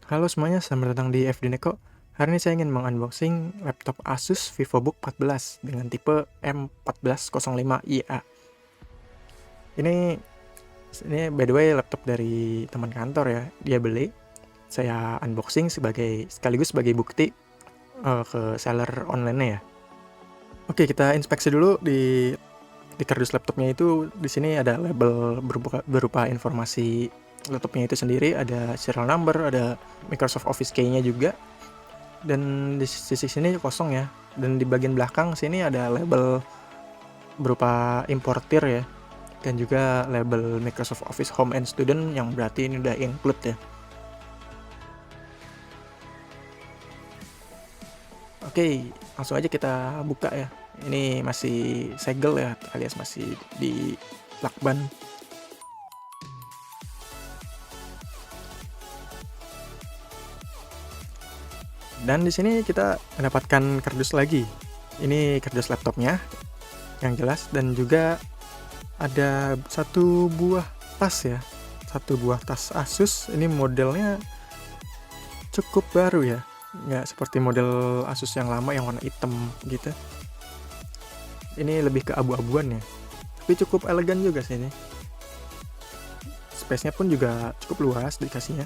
Halo semuanya, selamat datang di FD Neko. Hari ini saya ingin mengunboxing laptop Asus VivoBook 14 dengan tipe M1405IA. Ini by the way laptop dari teman kantor ya, dia beli. Saya unboxing sekaligus sebagai bukti ke seller online-nya ya. Oke, kita inspeksi dulu di kardus laptopnya itu. Di sini ada label berupa informasi laptopnya itu sendiri, ada serial number, ada Microsoft Office key-nya juga, dan di sisi sini kosong ya. Dan di bagian belakang sini ada label berupa importir ya, dan juga label Microsoft Office Home and Student yang berarti ini udah include ya. Oke, langsung aja kita buka ya. Ini masih segel ya, alias masih di lakban. Dan di sini kita mendapatkan kardus lagi. Ini kardus laptopnya yang jelas, dan juga ada satu buah tas ya. Satu buah tas Asus. Ini modelnya cukup baru ya. Nggak seperti model Asus yang lama yang warna hitam gitu. Ini lebih ke abu-abuan ya. Tapi cukup elegan juga sih ini. Space-nya pun juga cukup luas dikasihnya.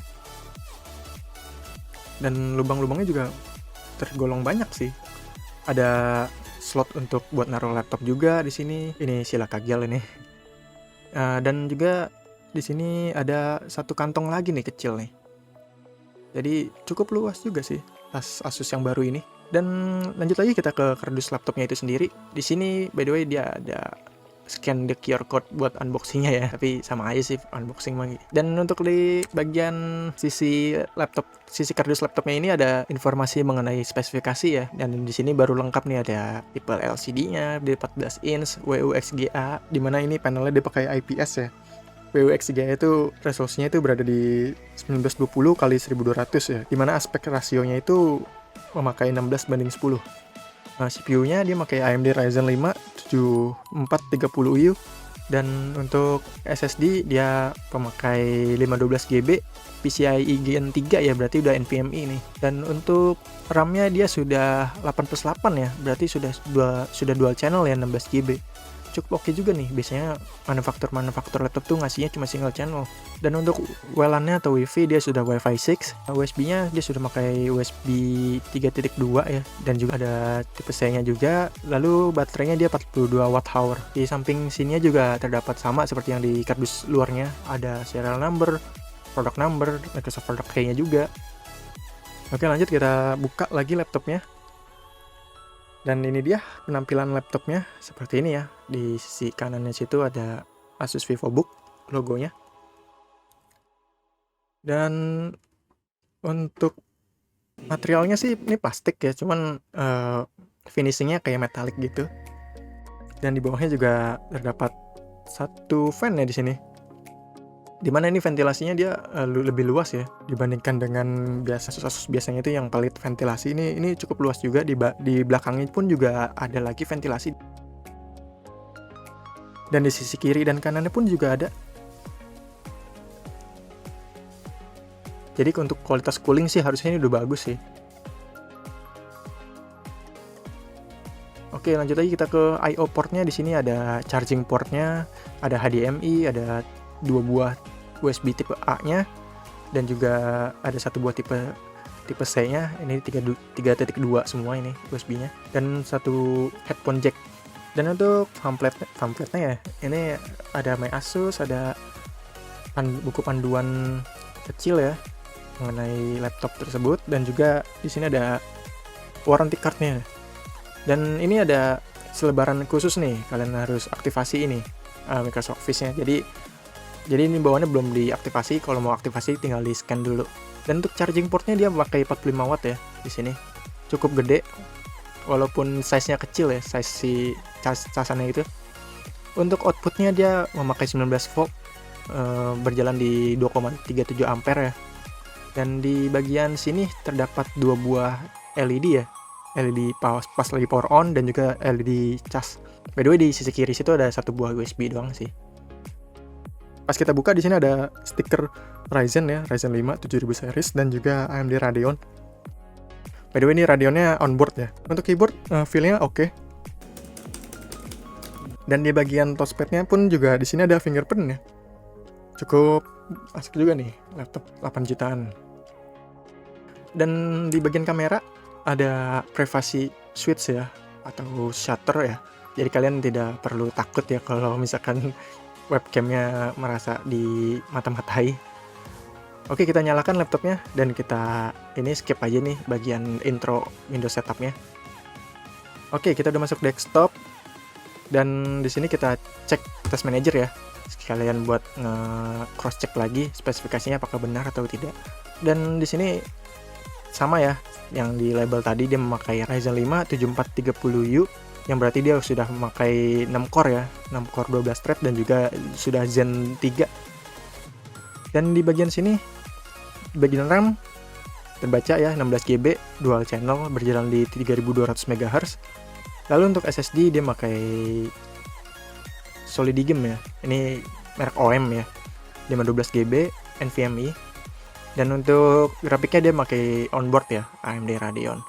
Dan lubang-lubangnya juga tergolong banyak sih. Ada slot untuk buat naruh laptop juga di sini. Ini sila kagel ini. Dan juga di sini ada satu kantong lagi nih kecil nih. Jadi cukup luas juga sih tas Asus yang baru ini. Dan lanjut lagi kita ke kardus laptopnya itu sendiri. Di sini by the way dia ada scan the QR code buat unboxingnya ya, tapi sama aja sih unboxing lagi. Dan untuk di bagian sisi kardus laptopnya ini ada informasi mengenai spesifikasi ya. Dan di sini baru lengkap nih, ada tipe LCD-nya di 14 inch WUXGA, dimana ini panelnya dipakai IPS ya. WUXGA itu resolusinya itu berada di 1920 x 1200 ya, dimana aspek rasionya itu memakai 16:10. Nah, CPU-nya dia pakai AMD Ryzen 5 7430U, dan untuk SSD dia pemakai 512 GB PCIe Gen 3 ya, berarti udah NVMe nih. Dan untuk RAM-nya dia sudah 8+8 ya, berarti sudah dual channel ya, 16 GB. Cukup oke juga nih, biasanya manufaktur laptop tuh ngasihnya cuma single channel. Dan untuk WLAN-nya atau WiFi dia sudah Wi-Fi 6, USB-nya dia sudah pakai USB 3.2 ya, dan juga ada tipe C-nya juga. Lalu baterainya dia 42 Wh. Di samping sininya juga terdapat sama seperti yang di kardus luarnya, ada serial number, product number, Microsoft product key-nya juga. Oke, lanjut kita buka lagi laptopnya. Dan ini dia penampilan laptopnya seperti ini ya. Di sisi kanannya situ ada Asus VivoBook logonya. Dan untuk materialnya sih ini plastik ya, cuman finishingnya kayak metalik gitu. Dan di bawahnya juga terdapat satu fan ya di sini. Dimana ini ventilasinya dia lebih luas ya dibandingkan dengan Asus biasanya itu yang pelit ventilasi. Ini cukup luas juga. Di belakangnya pun juga ada lagi ventilasi, dan di sisi kiri dan kanannya pun juga ada. Jadi untuk kualitas cooling sih harusnya ini udah bagus sih. Oke, lanjut lagi kita ke I/O portnya. Di sini ada charging portnya, ada HDMI, ada 2 buah USB tipe A-nya, dan juga ada satu buah tipe C-nya. Ini 3.2 semua ini USB-nya, dan satu headphone jack. Dan untuk pamfletnya ya, ini ada My Asus, ada buku panduan kecil ya mengenai laptop tersebut, dan juga di sini ada warranty card-nya. Dan ini ada selebaran khusus nih, kalian harus aktivasi ini Microsoft Office-nya. Jadi ini bawaannya belum diaktifasi, kalau mau aktivasi tinggal di scan dulu. Dan untuk charging portnya dia pakai 45 watt ya di sini. Cukup gede walaupun size-nya kecil ya, size si casannya itu. Untuk outputnya dia memakai 19 volt, berjalan di 2,37 ampere ya. Dan di bagian sini terdapat 2 buah LED ya. LED pas lagi power on, dan juga LED cas. By the way di sisi kiri situ ada satu buah USB doang sih. Pas kita buka di sini ada stiker Ryzen ya, Ryzen 5 7000 series dan juga AMD Radeon. By the way, ini Radeonnya onboard ya. Untuk keyboard feel-nya oke. Dan di bagian touchpad-nya pun juga di sini ada fingerprint ya. Cukup asik juga nih, laptop 8 jutaan. Dan di bagian kamera ada privacy switch ya, atau shutter ya. Jadi kalian tidak perlu takut ya kalau misalkan webcamnya merasa di mata-matai. Oke, kita nyalakan laptopnya dan kita ini skip aja nih bagian intro Windows setupnya. Oke, kita udah masuk desktop dan di sini kita cek Task Manager ya. Sekalian buat cross check lagi spesifikasinya apakah benar atau tidak. Dan di sini sama ya, yang di label tadi dia memakai Ryzen 5 7430U, yang berarti dia sudah memakai 6 core ya, 6 core 12 thread dan juga sudah Zen 3. Dan di bagian sini, di bagian RAM terbaca ya 16GB dual channel berjalan di 3200 MHz. Lalu untuk SSD dia pakai Solidigem ya, ini merek OM ya, 512GB NVMe. Dan untuk grafiknya dia pakai onboard ya, AMD Radeon.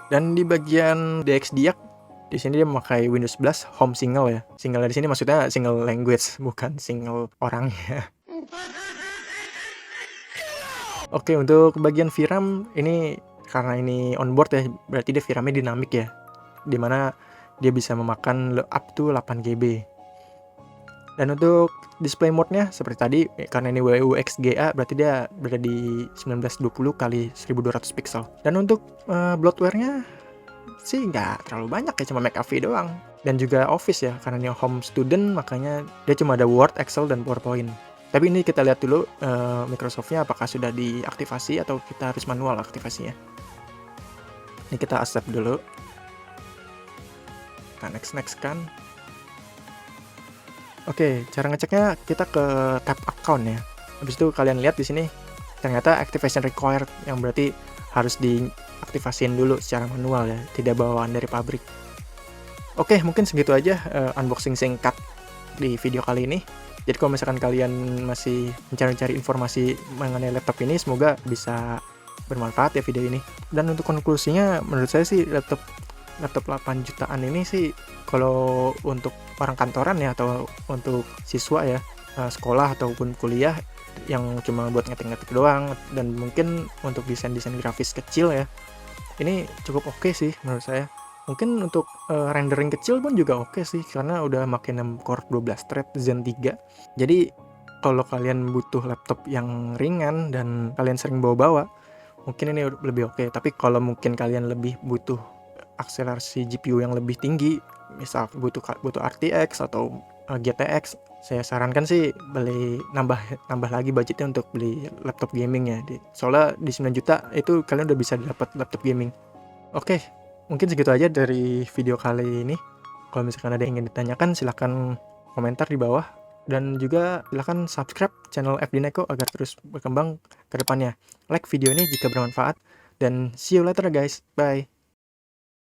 Dan di bagian DXDIAC di sini dia memakai Windows 11 Home Single ya. Single di sini maksudnya single language, bukan single orang ya. Oke, untuk bagian VRAM ini karena ini onboard ya, berarti dia VRAM-nya dinamik ya, dimana dia bisa memakan up to 8GB. Dan untuk display mode-nya seperti tadi, karena ini WUXGA berarti dia berada di 1920 x 1200 pixel. Dan untuk bloatware-nya sih nggak terlalu banyak ya, cuma McAfee doang. Dan juga Office ya, karena ini home student makanya dia cuma ada Word, Excel, dan PowerPoint. Tapi ini kita lihat dulu Microsoft-nya apakah sudah diaktifasi atau kita harus manual aktivasinya. Ini kita accept dulu. Kita next kan. Oke, cara ngeceknya kita ke tab account ya. Habis itu kalian lihat di sini ternyata activation required, yang berarti harus diaktifasiin dulu secara manual ya, tidak bawaan dari pabrik. Oke, mungkin segitu aja unboxing singkat di video kali ini. Jadi kalau misalkan kalian masih mencari-cari informasi mengenai laptop ini, semoga bisa bermanfaat ya video ini. Dan untuk konklusinya, menurut saya sih laptop 8 jutaan ini sih kalau untuk orang kantoran ya, atau untuk siswa ya, sekolah ataupun kuliah yang cuma buat ngetik-ngetik doang, dan mungkin untuk desain-desain grafis kecil ya, ini cukup oke sih menurut saya. Mungkin untuk rendering kecil pun juga oke sih, karena udah makin 6 core 12 thread Zen 3. Jadi kalau kalian butuh laptop yang ringan dan kalian sering bawa-bawa, mungkin ini lebih oke. Tapi kalau mungkin kalian lebih butuh akselerasi GPU yang lebih tinggi, misal butuh RTX atau GTX, saya sarankan sih beli nambah lagi budgetnya untuk beli laptop gaming ya. Soalnya di 9 juta itu kalian udah bisa dapat laptop gaming. Oke, mungkin segitu aja dari video kali ini. Kalau misalkan ada yang ingin ditanyakan, silahkan komentar di bawah. Dan juga silahkan subscribe channel FD Neko agar terus berkembang ke depannya. Like video ini jika bermanfaat. Dan see you later guys. Bye.